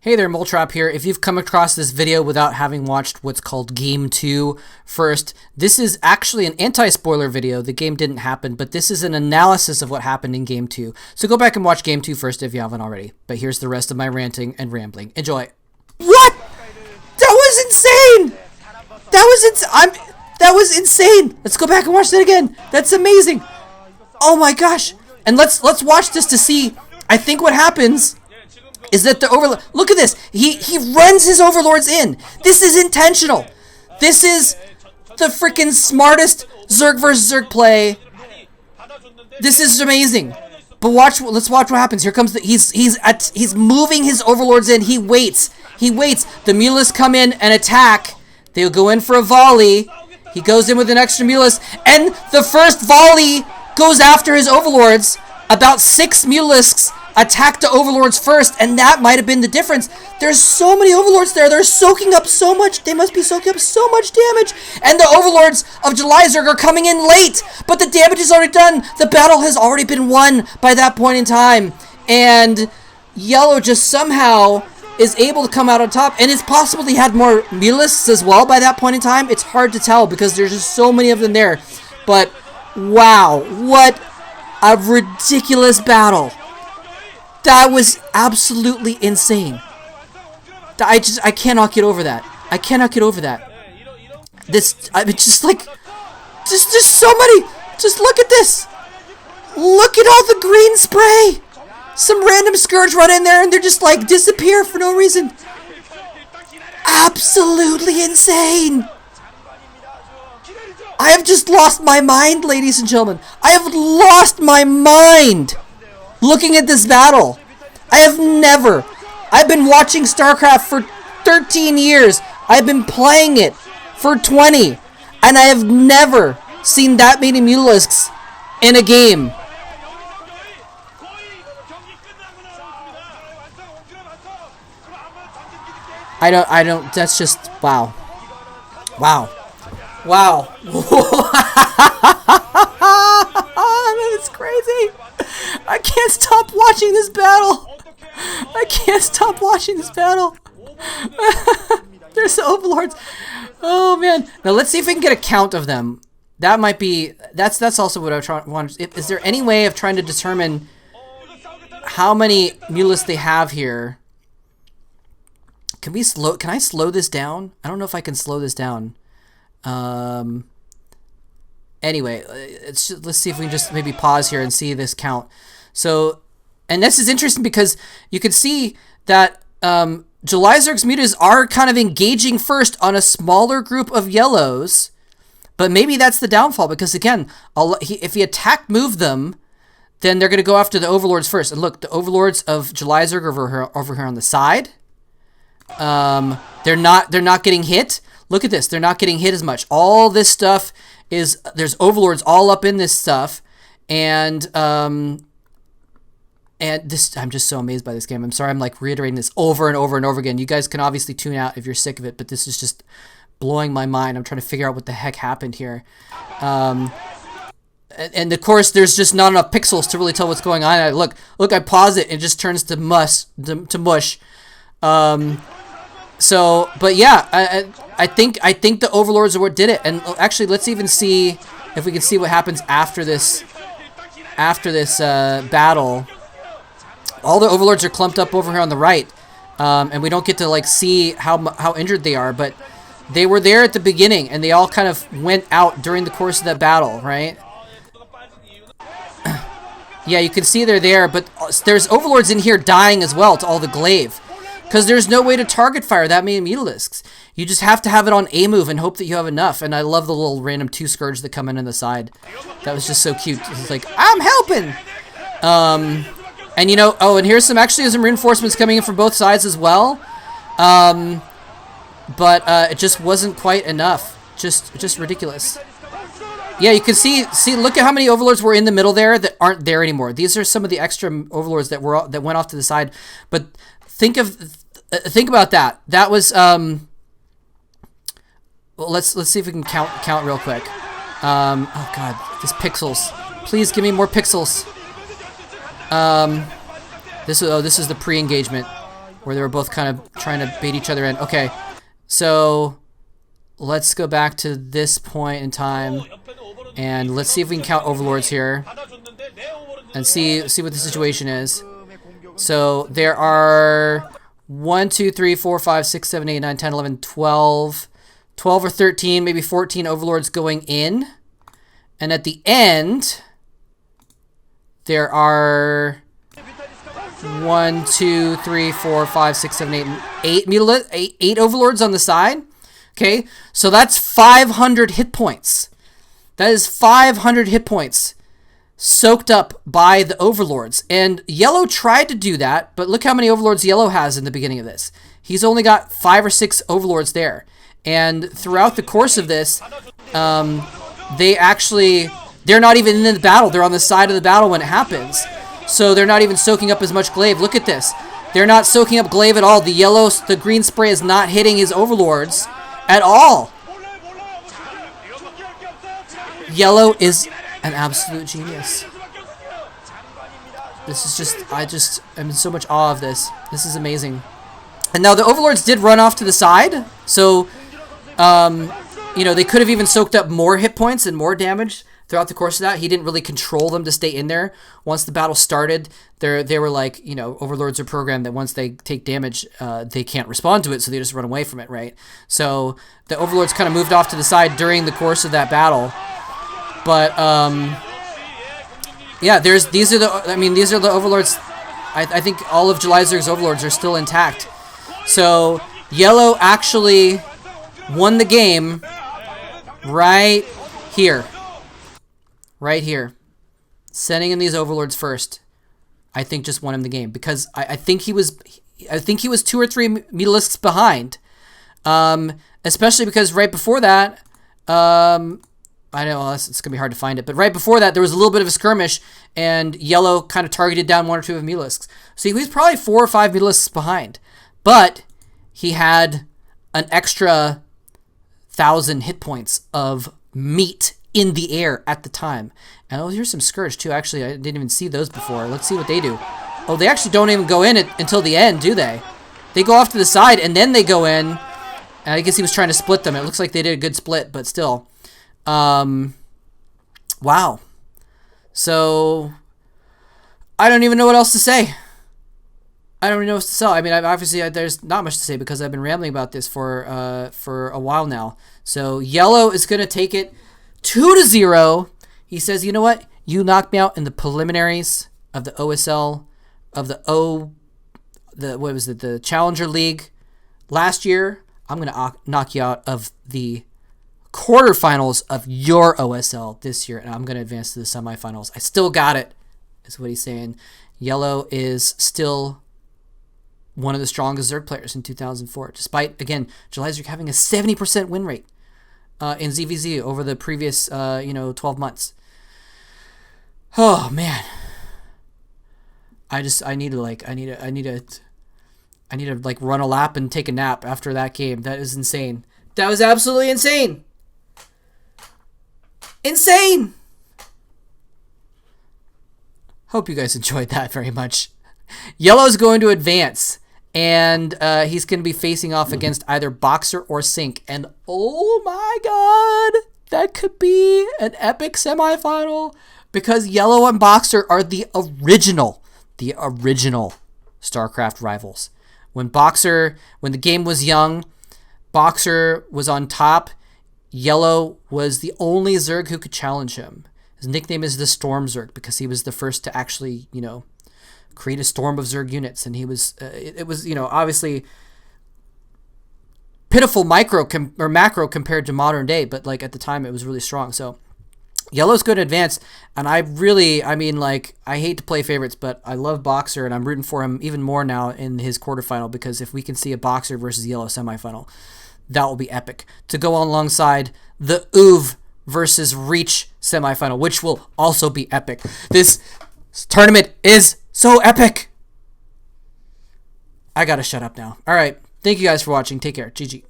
Hey there, Moletrap here. If you've come across this video without having watched what's called Game 2 first, this is actually an anti-spoiler video. The game didn't happen, but this is an analysis of what happened in Game 2. So go back and watch Game 2 first if you haven't already. But here's the rest of my ranting and rambling. Enjoy. What? That was insane! That was insane! Let's go back and watch that again. That's amazing. Oh my gosh. And let's watch this to see. I think what happens is that the overlord, look at this, he runs his overlords in. This is intentional. This is the freaking smartest Zerg versus Zerg play. This is amazing. But let's watch what happens. Here comes he's moving his overlords in. He waits. The Mulists come in and attack. They'll go in for a volley. He goes in with an extra Mulist, and the first volley goes after his overlords. About 6 Mulists attack the overlords first, and that might have been the difference. There's so many overlords there. They're soaking up so much. They must be soaking up so much damage. And the overlords of Julyzerg are coming in late, but the damage is already done. The battle has already been won by that point in time. And YellOw just somehow is able to come out on top. And it's possible he had more Mulists as well by that point in time. It's hard to tell because there's just so many of them there. But wow, what a ridiculous battle. That was absolutely insane. I cannot get over that. I cannot get over that. It's just like, just so many. Just look at this. Look at all the green spray. Some random Scourge run in there and they're just like disappear for no reason. Absolutely insane. I have just lost my mind, ladies and gentlemen. I have lost my mind looking at this battle. I've been watching StarCraft for 13 years. I've been playing it for 20. And I have never seen that many Mulisks in a game. I don't, that's just, wow. Wow. Wow. That's crazy. I can't stop watching this battle. I can't stop watching this battle. There's the overlords. Oh man. Now let's see if we can get a count of them. That might be, that's also what I want. Is there any way of trying to determine how many Mulists they have here? Can I slow this down? I don't know if I can slow this down. Anyway, let's see if we can just maybe pause here and see this count. So, and this is interesting because you can see that Julyzerg's mutas are kind of engaging first on a smaller group of YellOws, but maybe that's the downfall because again, if he attack move them, then they're going to go after the overlords first. And look, the overlords of Julyzerg are over here on the side. They're not getting hit. Look at this. They're not getting hit as much. All this stuff is, there's overlords all up in this stuff. And this, I'm just so amazed by this game. I'm sorry I'm like reiterating this over and over and over again. You guys can obviously tune out if you're sick of it, but this is just blowing my mind. I'm trying to figure out what the heck happened here. And of course, there's just not enough pixels to really tell what's going on. Look, I pause it, it just turns to mush. So, but yeah, I think the overlords are what did it. And actually, let's even see if we can see what happens after this battle. All the overlords are clumped up over here on the right, and we don't get to like see how injured they are, but they were there at the beginning, and they all kind of went out during the course of that battle, right? Yeah, you can see they're there, but there's overlords in here dying as well to all the glaive. Because there's no way to target fire that many Mulisks. You just have to have it on A move and hope that you have enough. And I love the little random 2 Scourge that come in on the side. That was just so cute. It's like, I'm helping! And you know, oh, and here's some reinforcements coming in from both sides as well. But it just wasn't quite enough. Just ridiculous. Yeah, you can see, look at how many overlords were in the middle there that aren't there anymore. These are some of the extra overlords that went off to the side. But think about that. That was well, let's see if we can count real quick. Oh god, this pixels. Please give me more pixels. This is the pre-engagement. where they were both kind of trying to bait each other in. Okay, so let's go back to this point in time, and let's see if we can count overlords here, and see what the situation is. So there are 1, 2, 3, 4, 5, 6, 7, 8, 9, 10, 11, 12 or 13, maybe 14 overlords going in. And at the end, there are 1, 2, 3, 4, 5, 6, 7, 8, 8 overlords on the side. Okay, so that's 500 hit points. That is 500 hit points soaked up by the overlords. And YellOw tried to do that, but look how many overlords YellOw has in the beginning of this. He's only got 5 or 6 overlords there. And throughout the course of this, they're not even in the battle. They're on the side of the battle when it happens. So they're not even soaking up as much glaive. Look at this. They're not soaking up glaive at all. The green spray is not hitting his overlords at all. YellOw is an absolute genius. This is I'm in so much awe of this. This is amazing. And now the overlords did run off to the side, so you know, they could have even soaked up more hit points and more damage throughout the course of that. He didn't really control them to stay in there. Once the battle started, they were like, you know, overlords are programmed that once they take damage, they can't respond to it, so they just run away from it, right? So the overlords kind of moved off to the side during the course of that battle. But yeah, these are the overlords. I think all of Julyzerg's overlords are still intact. So YellOw actually won the game right here. Right here. Sending in these overlords first, I think just won him the game, because I think he was 2 or 3 Mutalisks behind. Especially because right before that, I know it's gonna be hard to find it, but right before that there was a little bit of a skirmish, and YellOw kind of targeted down 1 or 2 of Mutalisks. So he was probably 4 or 5 Mutalisks behind, but he had an extra 1,000 hit points of meat in the air at the time. And oh, here's some Scourge too. Actually, I didn't even see those before. Let's see what they do. Oh, they actually don't even go in until the end, do they? They go off to the side and then they go in. And I guess he was trying to split them. It looks like they did a good split, but still. Wow. So I don't even know what else to say. I don't even know what to say. I mean, obviously there's not much to say because I've been rambling about this for a while now. So YellOw is gonna take it 2-0. He says, you know what? You knocked me out in the preliminaries of the OSL, of the Challenger League last year. I'm gonna knock you out of the quarterfinals of your OSL this year, and I'm gonna advance to the semifinals. I still got it, is what he's saying. YellOw is still one of the strongest Zerg players in 2004, despite, again, Julyzerg having a 70% win rate in ZVZ over the previous 12 months. Oh man, I need to like run a lap and take a nap after that game. That is insane. That was absolutely insane. Insane. Hope you guys enjoyed that very much. YellOw's going to advance, and he's going to be facing off against either Boxer or Sync. And oh my god, that could be an epic semifinal, because YellOw and Boxer are the original StarCraft rivals. When the game was young, Boxer was on top. YellOw was the only Zerg who could challenge him. His nickname is the Storm Zerg because he was the first to actually, create a storm of Zerg units, and he was it was obviously pitiful macro compared to modern day, but like at the time it was really strong. So YellOw's good to advance, and I hate to play favorites, but I love Boxer, and I'm rooting for him even more now in his quarterfinal, because if we can see a Boxer versus YellOw semifinal, that will be epic to go alongside the UV versus Reach semifinal, which will also be epic. This tournament is so epic. I gotta shut up now. All right. Thank you guys for watching. Take care. GG.